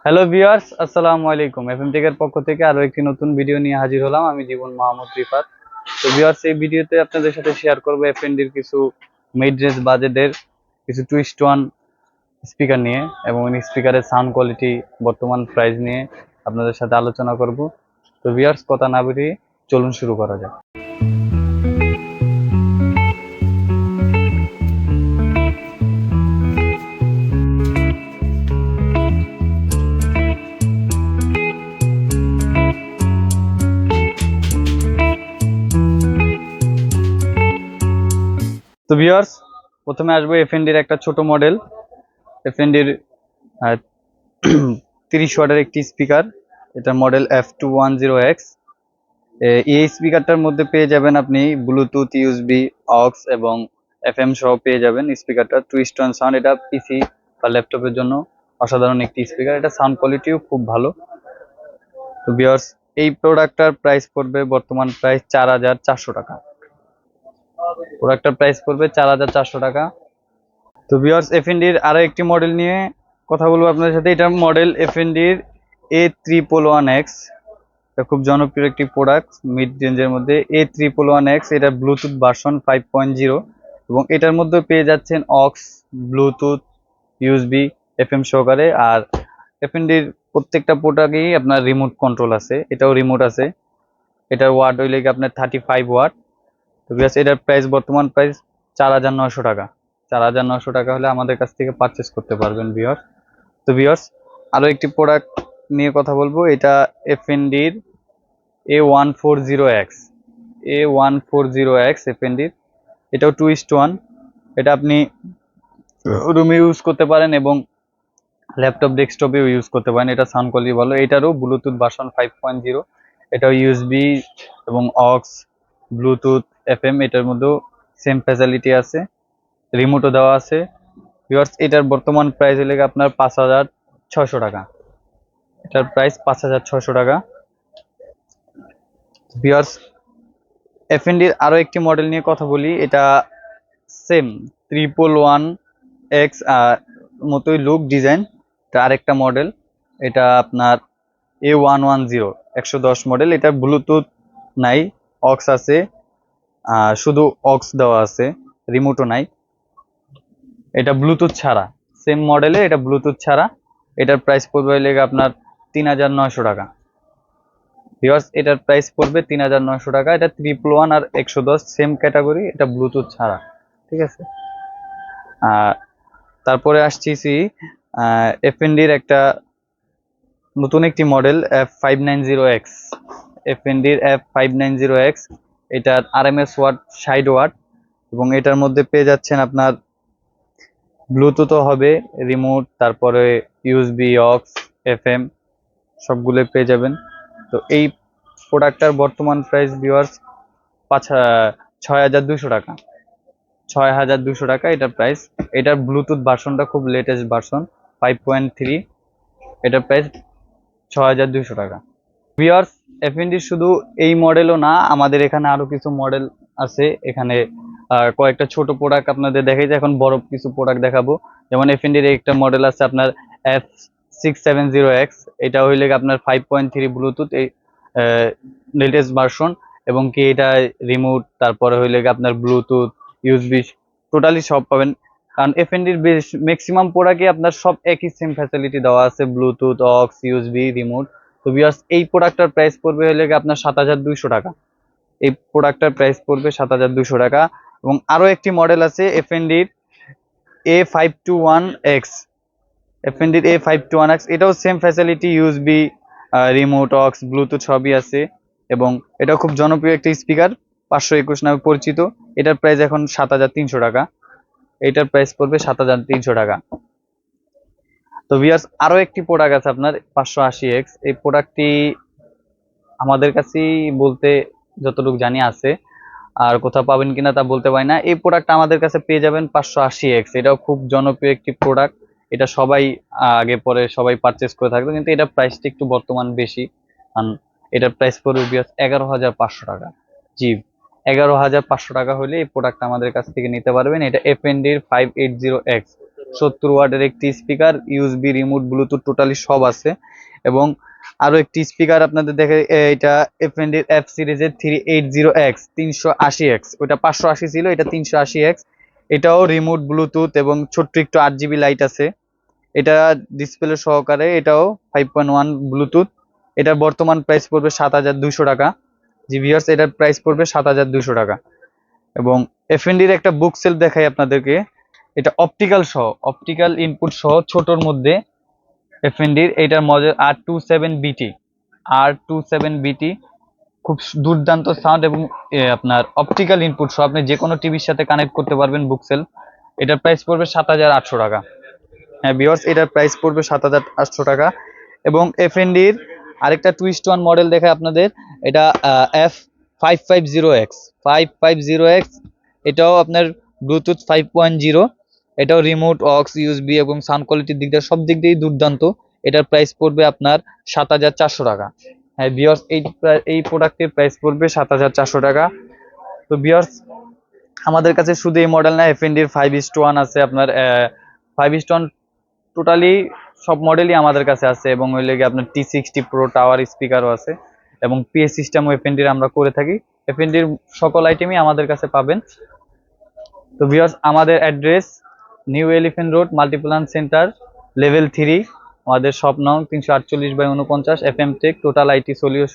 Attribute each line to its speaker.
Speaker 1: Hello viewers, আসসালামু আলাইকুম। FM টেকের পক্ষ থেকে আরো একটি নতুন ভিডিও নিয়ে হাজির হলাম। আমি জীবন মোহাম্মদ রিফাত। তো ভিউয়ার্স, এই ভিডিওতে আপনাদের সাথে শেয়ার করব এফএনডির কিছু মিড রেঞ্জ বাজেটের কিছু টুইস্ট ওয়ান স্পিকার নিয়ে এবং স্পিকারের সাউন্ড কোয়ালিটি, বর্তমান প্রাইস নিয়ে আপনাদের সাথে আলোচনা করব। তো ভিউয়ার্স, কথা না বেরিয়ে চলুন শুরু করা যাক। তো ভিউয়ার্স, প্রথমে আসবো এফএনডির একটা ছোট মডেল। এফএনডির 30 ওয়াটের একটি স্পিকার। এটা মডেল F210X। এই স্পিকারটার মধ্যে পেয়ে যাবেন আপনি ব্লুটুথ, ইউএসবি, অক্স এবং এফএম সহ পেয়ে যাবেন। স্পিকারটা টুইস্ট অন সাউন্ড। এটা পিসি বা ল্যাপটপের জন্য অসাধারণ একটি স্পিকার। এটা সাউন্ড কোয়ালিটিও খুব ভালো। তো ভিউয়ার্স, এই প্রোডাক্টটার প্রাইস পড়বে বর্তমান প্রাইস 4400 টাকা। প্রোডাক্টটার প্রাইস পড়বে 4400 টাকা। তো ভিউয়ার্স, এফএনডির আরো একটি মডেল নিয়ে কথা বলবো আপনাদের সাথে। এটা মডেল এফএনডির A111X। এটা খুব জনপ্রিয় একটি প্রোডাক্ট মিড রেঞ্জের মধ্যে। A111X, এটা ব্লুটুথ ভার্সন 5.0 এবং এটার মধ্যে পেয়ে যাচ্ছেন অক্স, ব্লুটুথ, ইউএসবি, এফএম সহকারে। আর এফএনডির প্রত্যেকটা প্রোডাক্টেই আপনার রিমোট কন্ট্রোল আছে। এটাও রিমোট আছে। এটার ওয়াট হইলে আপনার 35 ওয়াট। তো বিকজ এটার প্রাইস বর্তমান প্রাইস 4900 টাকা। 4900 টাকা হলে আমাদের কাছ থেকে পারচেস করতে পারবেন ভিউয়ার্স। তো ভিউয়ার্স, আরো একটি প্রোডাক্ট নিয়ে কথা বলবো। এটা এফএনডির A140X। A140X এফএনডির। এটাও টুইস্ট ওয়ান। এটা আপনি রুমে ইউজ করতে পারেন এবং ল্যাপটপ ডেস্কটপেও ইউজ করতে পারেন। এটা সাউন্ড কোয়ালিটি ভালো। এটারও ব্লুটুথ ভার্সন 5.0। এটাও ইউএসবি এবং অক্স, ব্লুটুথ, এফএম এটার মধ্যেও সেম ফ্যাসিলিটি আছে। রিমোটও দেওয়া আছে। ভিউয়ার্স, এটার বর্তমান প্রাইস হলে আপনার 5600 টাকা। এটার প্রাইস 5600 টাকা। ভিউয়ার্স, এফএনডির আরো একটি মডেল নিয়ে কথা বলি। এটা সেম 111X মতোই লুক ডিজাইন। এটা আরেকটা মডেল। এটা আপনার A110 110 মডেল। এটা ব্লুটুথ নাই, অক্স আছে। শুধু অক্স দেওয়া আছে, রিমোটও নাই। এটা ব্লুটুথ ছাড়া, সেম মডেলে এটা ব্লুটুথ ছাড়া। এটার প্রাইস পড়বে আপনার 3900 টাকা। ভিউয়ার্স, এটার প্রাইস পড়বে 3900 টাকা। এটা 111 আর 110 সেম ক্যাটাগরি। এটা ব্লুটুথ ছাড়া, ঠিক আছে। তারপরে আসছি এফএনডির একটা নতুন একটি মডেল F590X। এফএনডির F590X। এটার আরএমএস ওয়াট 60 ওয়াট এবং এটার মধ্যে পেয়ে যাচ্ছেন আপনার ব্লুটুথও হবে, রিমোট, তারপরে ইউএসবি, অক্স, এফএম সবগুলো পেয়ে যাবেন। তো এই প্রোডাক্টটার বর্তমান প্রাইস ভিউয়ার্স 6200 টাকা। 6200 টাকা এটার প্রাইস। এটার ব্লুটুথ ভার্সনটা খুব লেটেস্ট ভার্সন 5.3। এটার প্রাইস 6200 টাকা। ভিউয়ার্স, এফএনডি শুধু এই মডেলও না, আমাদের এখানে আরো কিছু মডেল আছে। এখানে কয়েকটা ছোট প্রোডাক্ট আপনাদের দেখাই যায়। এখন বড় কিছু প্রোডাক্ট দেখাবো। যেমন এফএনডির একটা মডেল আছে আপনার F670X। এটা হইলে আপনার 5.3 ব্লুটুথ, এই লেটেস্ট ভার্সন এবং কি এটা রিমোট, তারপরে হইলে আপনার ব্লুটুথ, ইউএসবি টোটালি সব পাবেন। কারণ এফএনডির ম্যাক্সিমাম প্রোডাক্টে আপনার সব একই সেম ফ্যাসিলিটি দেওয়া আছে, ব্লুটুথ, অক্স, ইউএসবি, রিমোট। তো ভিউয়ার্স, এই প্রোডাক্টটার প্রাইস পড়বে হলে আপনার 7200 টাকা। এই প্রোডাক্টটার প্রাইস পড়বে 7200 টাকা। এবং আরো একটি মডেল আছে এফএনডির A521X। এফএনডির A521X, এটাও same facility, USB, remote, aux, bluetooth সবই আছে এবং এটাও খুব জনপ্রিয় একটি স্পিকার, 521 নামে পরিচিত। এটার প্রাইস এখন 7300 টাকা। এটার প্রাইস পড়বে 7300 টাকা। তো ভিউয়ার্স, আরো একটি প্রোডাক্ট আছে আপনার 580X। এই প্রোডাক্টটি আমাদের কাছেই বলতে যতটুকু জানি আছে, আর কোথাও পাবেন কিনা তা বলতে পারি না। এই প্রোডাক্ট আমাদের কাছে পেয়ে যাবেন 580X। এটাও খুব জনপ্রিয় একটি প্রোডাক্ট। এটা সবাই আগে পরে সবাই পারচেস করে থাকবে, কিন্তু এটা প্রাইসটা একটু বর্তমান বেশি। কারণ এটার প্রাইস পড়বে 11500 টাকা। জি, 11500 টাকা হলে এই প্রোডাক্ট আমাদের কাছ থেকে নিতে পারবেন। এটা এফএনডির 580X। 70 ওয়াটের একটি speaker, USB, remote, Bluetooth totally সব আছে। এবং আরো একটি স্পিকার আপনাদের দেখে, এটা এফএনডির এফ সিরিজের 380X 380X, ওটা 580 ছিল, এটা 380X। এটাও রিমোট, ব্লুটুথ এবং ছোট্ট একটু 8 GB লাইট আছে। এটা ডিসপ্লে সহকারে, এটাও 5.1 ব্লুটুথ। এটার বর্তমান প্রাইস পড়বে 7200 টাকা। জি ভিউয়ার্স, এটার প্রাইস পড়বে 7200 টাকা। এবং এফএনডির একটা বুক সেলফ দেখাই আপনাদেরকে, এটা অপটিক্যাল ইনপুট সহ ছোটর মধ্যে এফএনডির, এটার মডেল R27BT। খুব দুর্দান্ত সাউন্ড এবং আপনার অপটিক্যাল ইনপুট সহ আপনি যে কোনো টিভির সাথে কানেক্ট করতে পারবেন বুক সেলফ। এটার প্রাইস পড়বে 7800 টাকা। হ্যাঁ ভিউয়ার্স, এটার প্রাইস পড়বে 7800 টাকা। এবং এফএনডির আরেকটা টুইস্ট ওয়ান মডেল দেখে আপনাদের, এটা F550X। এটাও আপনার ব্লুটুথ 5.0, এটাও রিমোট, অক্স, ইউএসবি এবং সাউন্ড কোয়ালিটির দিক দিয়ে সব দিক দিয়েই দুর্দান্ত। এটার প্রাইস পড়বে আপনার 7400 টাকা। হ্যাঁ ভিউয়ার্স, এই প্রোডাক্টের প্রাইস পড়বে 7400 টাকা। তো ভিউয়ার্স, আমাদের কাছে শুধু এই মডেল না, এফএনডির 5:1 আছে, আপনার 5:1 টোটালি সব মডেলই আমাদের কাছে আছে। এবং ওই লেগে আপনার T60 প্রো টাওয়ার স্পিকারও আছে। এবং পিএস সিস্টেমও এফএনডির আমরা করে থাকি। এফএনডির সকল আইটেমই আমাদের কাছে পাবেন। তো ভিউয়ার্স, আমাদের address new elephant road, multiplan centre, level 3। আমাদের শপ নং 348/49, FM tech, total IT solution.